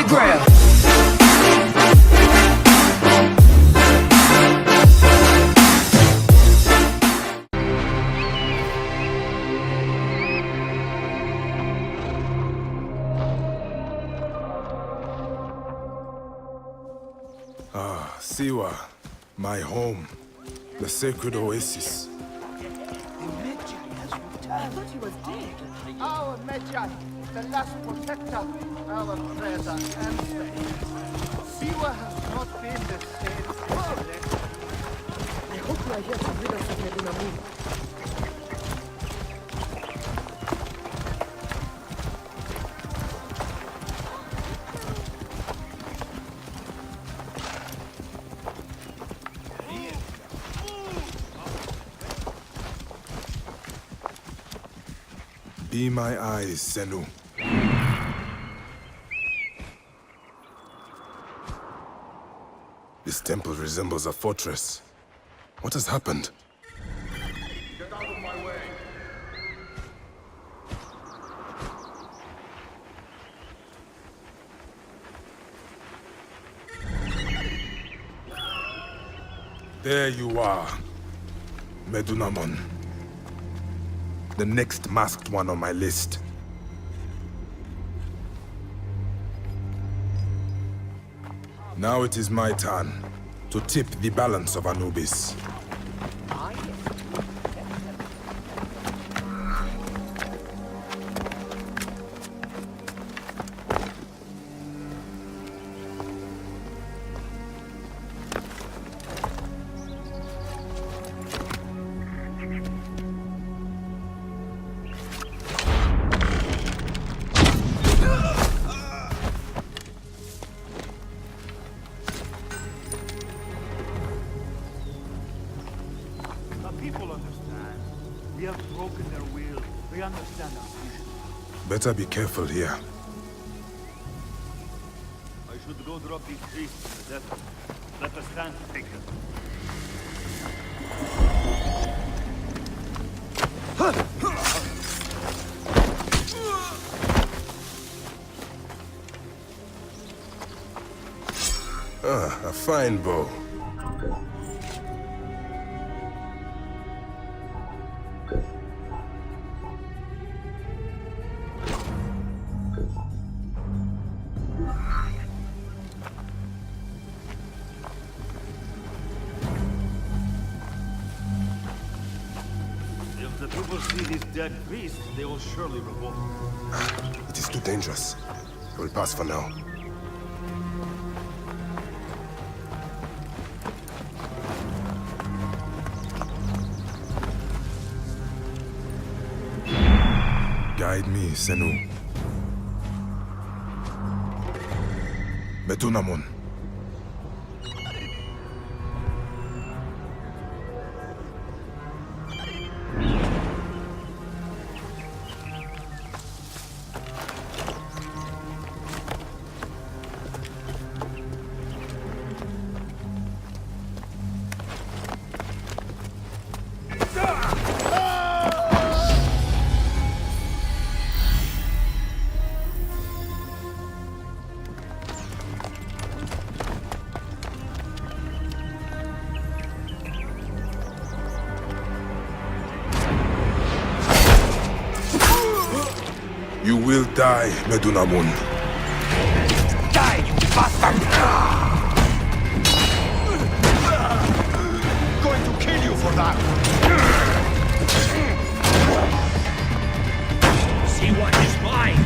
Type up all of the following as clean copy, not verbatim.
Holy Grail. Siwa, my home, the sacred oasis. I thought he was dead. Our Medjay, the last protector, our prayers are answered. Siwa has not been the same since he left. I hope you are here to rid us of Medunamun. Be my eyes, Senu. This temple resembles a fortress. What has happened? Get out of my way. There you are, Medunamon. The next masked one on my list. Now it is my turn to tip the balance of Anubis. We have broken their will. They understand our vision. Better be careful here. I should go drop these priests to the desert. Let us stand to take them. A fine bow. If the people see these dead priests, they will surely revolt. It is too dangerous. We'll pass for now. Guide me, Senu. Medunamon. You will die, Medunamon. Die, you bastard! Going to kill you for that! See what is mine!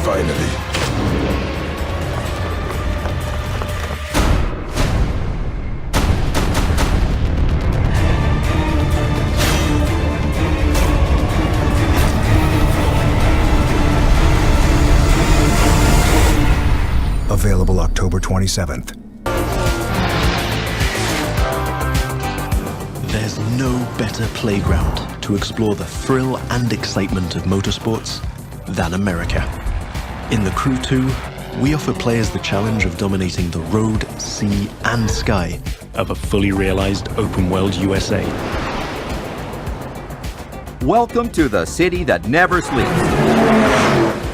Finally. Available October 27th. There's no better playground to explore the thrill and excitement of motorsports than America. In the Crew 2, we offer players the challenge of dominating the road, sea, and sky of a fully realized open-world USA. Welcome to the city that never sleeps.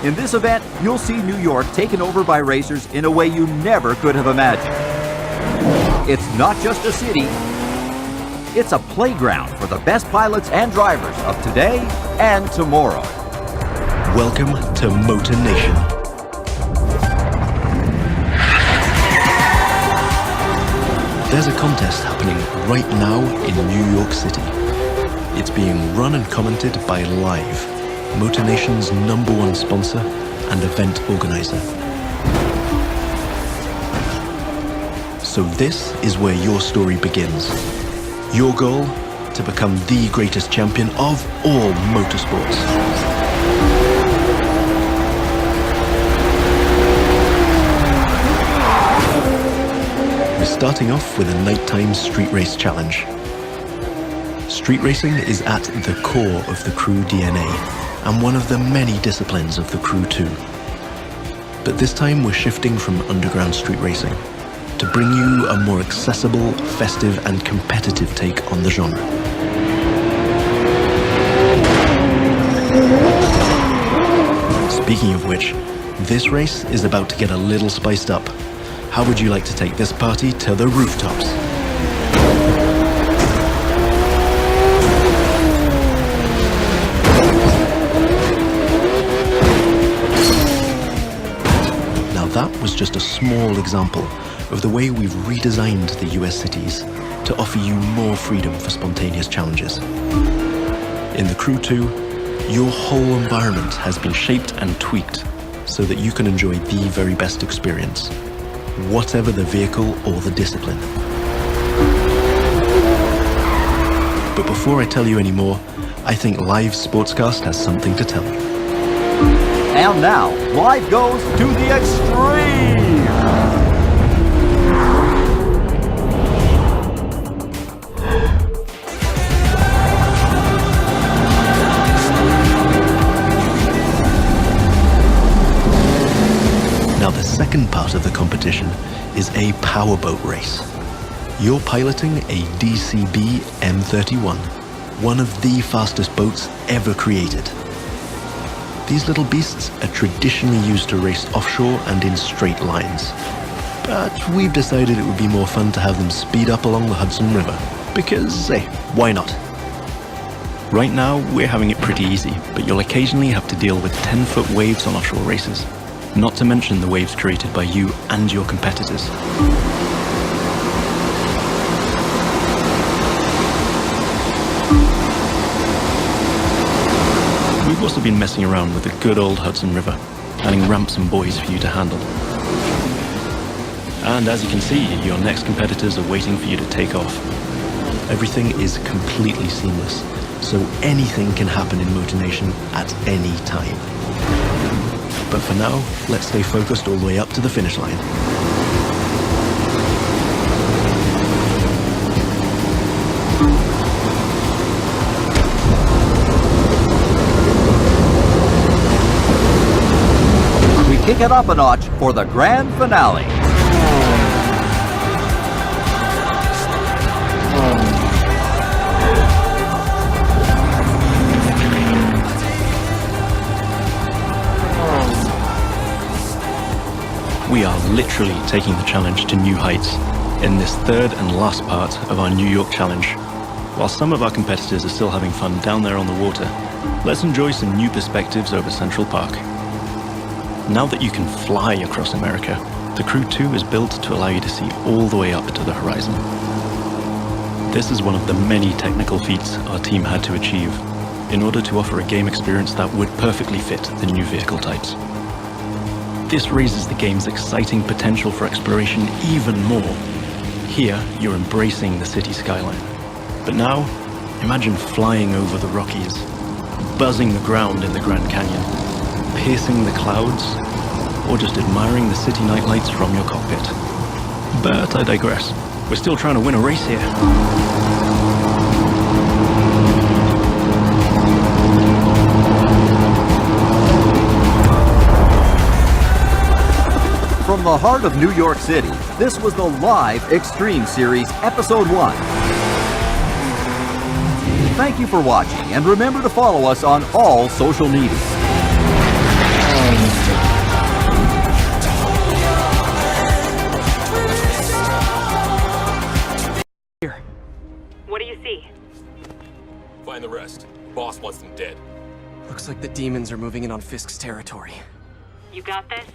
In this event, you'll see New York taken over by racers in a way you never could have imagined. It's not just a city, it's a playground for the best pilots and drivers of today and tomorrow. Welcome to Motor Nation. There's a contest happening right now in New York City. It's being run and commented by Live, Motor Nation's #1 sponsor and event organizer. So this is where your story begins. Your goal? To become the greatest champion of all motorsports. We're starting off with a nighttime street race challenge. Street racing is at the core of the crew DNA and one of the many disciplines of the crew too. But this time we're shifting from underground street racing to bring you a more accessible, festive and competitive take on the genre. Speaking of which, this race is about to get a little spiced up. How would you like to take this party to the rooftops? That was just a small example of the way we've redesigned the US cities to offer you more freedom for spontaneous challenges. In the Crew 2, your whole environment has been shaped and tweaked so that you can enjoy the very best experience, whatever the vehicle or the discipline. But before I tell you any more, I think Live Sportscast has something to tell you. And now, Live goes to the extreme! Now the second part of the competition is a powerboat race. You're piloting a DCB M31, one of the fastest boats ever created. These little beasts are traditionally used to race offshore and in straight lines. But we've decided it would be more fun to have them speed up along the Hudson River, because, hey, why not? Right now, we're having it pretty easy, but you'll occasionally have to deal with 10-foot waves on offshore races, not to mention the waves created by you and your competitors. We've also been messing around with the good old Hudson River, adding ramps and buoys for you to handle. And as you can see, your next competitors are waiting for you to take off. Everything is completely seamless, so anything can happen in Motor Nation at any time. But for now, let's stay focused all the way up to the finish line. Kick it up a notch for the grand finale. We are literally taking the challenge to new heights in this third and last part of our New York challenge. While some of our competitors are still having fun down there on the water, let's enjoy some new perspectives over Central Park. Now that you can fly across America, the Crew 2 is built to allow you to see all the way up to the horizon. This is one of the many technical feats our team had to achieve in order to offer a game experience that would perfectly fit the new vehicle types. This raises the game's exciting potential for exploration even more. Here, you're embracing the city skyline. But now, imagine flying over the Rockies, buzzing the ground in the Grand Canyon, piercing the clouds, or just admiring the city nightlights from your cockpit. But I digress. We're still trying to win a race here. the heart of New York City, this was the live Extreme Series Episode 1. Thank you for watching, and remember to follow us on all social media. What do you see? Find the rest. Boss wants them dead. Looks like the demons are moving in on Fisk's territory. You got this?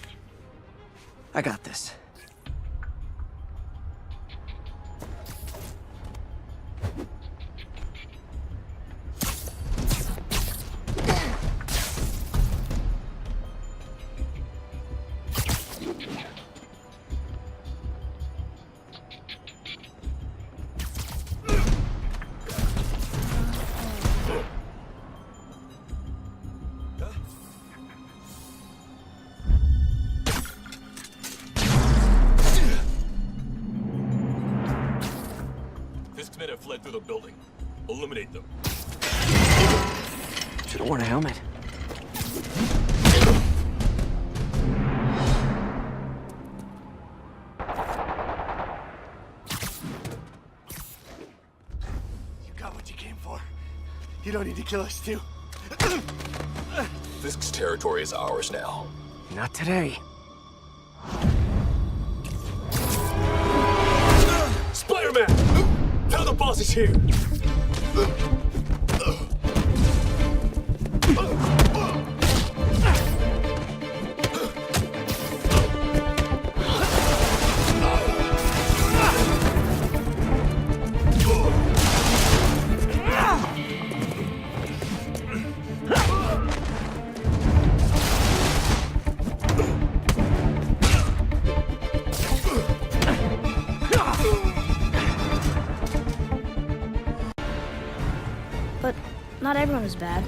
I got this. Fisk's men have fled through the building. Eliminate them. Should have worn a helmet. You got what you came for. You don't need to kill us too. Fisk's territory is ours now. Not today. Spider-Man! Tell the boss is here! But not everyone is bad.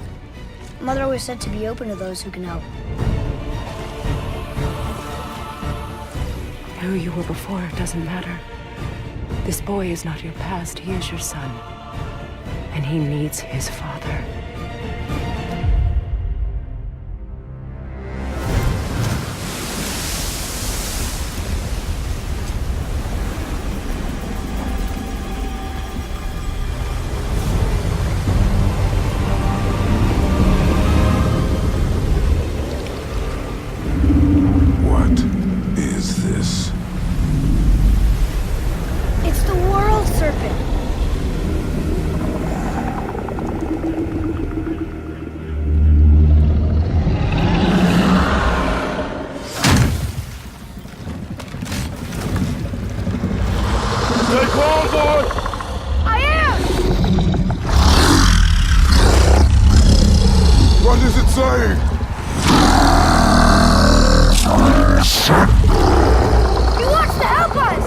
Mother always said to be open to those who can help. Who you were before doesn't matter. This boy is not your past, he is your son. And he needs his father. It's the world serpent. Stay calm, boy! I am! What is it saying? He wants to help us!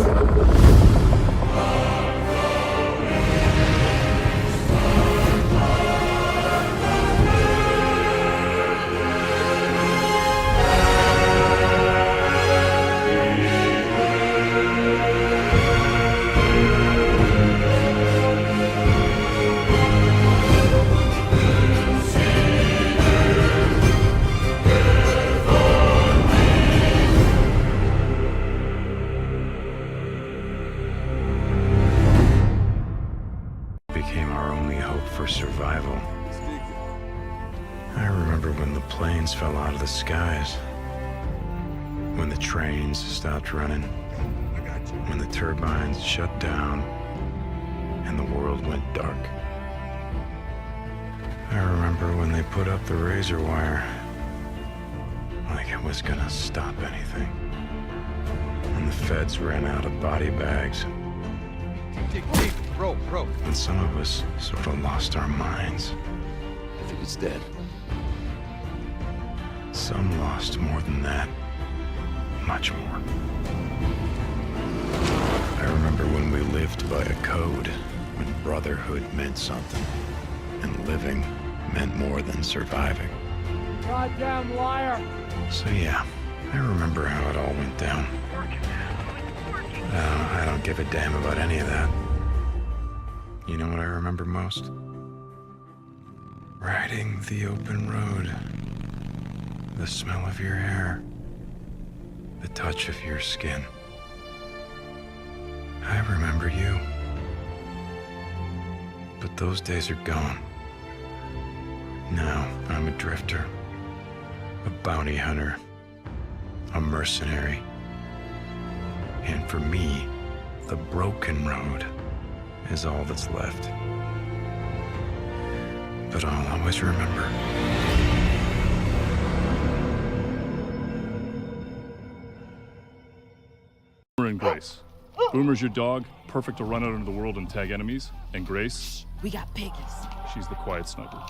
Became our only hope for survival. I remember when the planes fell out of the skies, when the trains stopped running, when the turbines shut down, and the world went dark. I remember when they put up the razor wire, like it was gonna stop anything. And the feds ran out of body bags. Dig, rope. And some of us sort of lost our minds. I think it's dead. Some lost more than that. Much more. I remember when we lived by a code, when brotherhood meant something, and living meant more than surviving. Goddamn liar! So yeah, I remember how it all went down. I don't give a damn about any of that. You know what I remember most? Riding the open road. The smell of your hair. the touch of your skin. I remember you. But those days are gone. Now I'm a drifter, a bounty hunter, a mercenary. And for me, the broken road is all that's left. But I'll always remember. Boomer and Grace. Boomer's your dog, perfect to run out into the world and tag enemies. And Grace? We got piggies. She's the quiet sniper.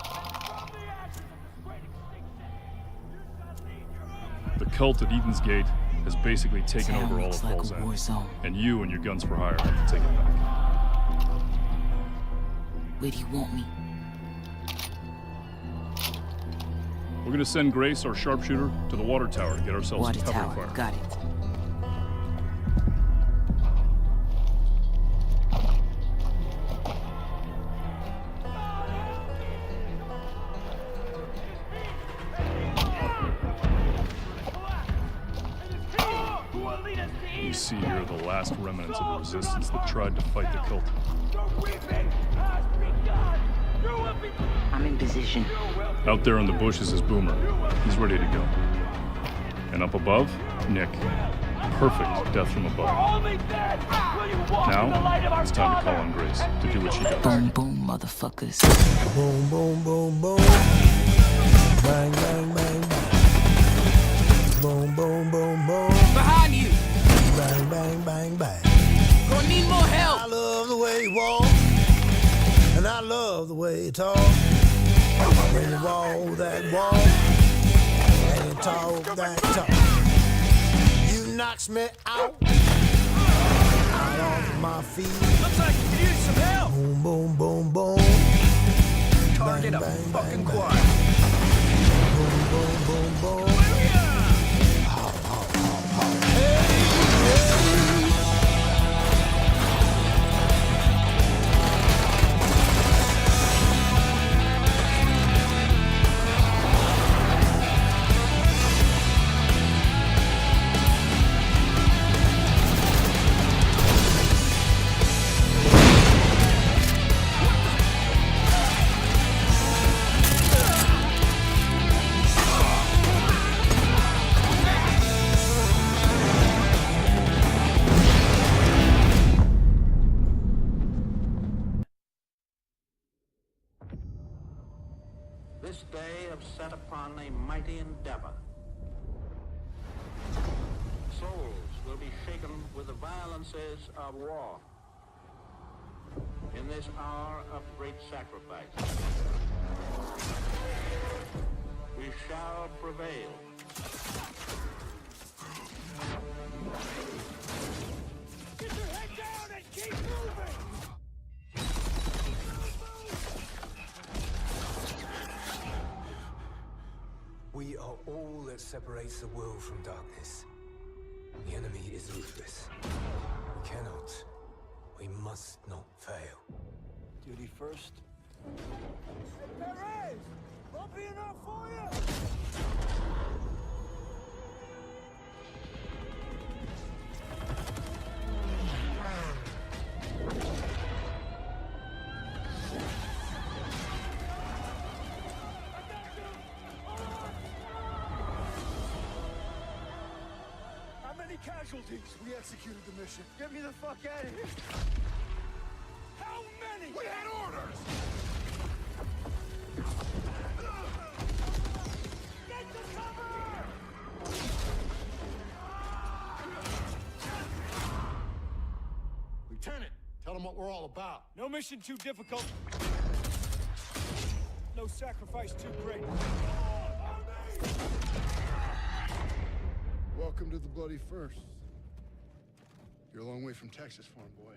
The cult at Eden's Gate has basically taken over all of Paul's End. And you and your guns for hire have to take it back. Where do you want me? We're gonna send Grace, our sharpshooter, to the water tower to get ourselves some cover fire. Got it. You see here the last remnants of the resistance that tried to fight the cult. I'm in position. Out there in the bushes is Boomer. He's ready to go. And up above, Nick. Perfect death from above. Now, it's time to call on Grace to do what she does. Boom, boom, motherfuckers. Boom, boom, boom, boom. Bang, bang, bang, bang. Boom, boom, boom, boom. Behind you. Bang, bang, bang, bang. Gonna need more help. I love the way you walk, and I love the way you talk. When you walk that walk, and you talk that talk, you knocks me out off my feet. Looks like you need some help. Boom, boom, boom, boom. Target bang, up bang, fucking bang, quiet. bang. Boom, boom, boom, boom. This day have set upon a mighty endeavor. Souls will be shaken with the violences of war. In this hour of great sacrifice, we shall prevail. Get your head down and keep moving! We are all that separates the world from darkness. The enemy is ruthless. We cannot, we must not fail. Duty first. Perez! Won't be enough for you! Casualties. We executed the mission. Get me the fuck out of here. How many? We had orders. Get to cover! Lieutenant, tell them what we're all about. No mission too difficult. No sacrifice too great. Welcome to the Bloody First. You're a long way from Texas, farm boy.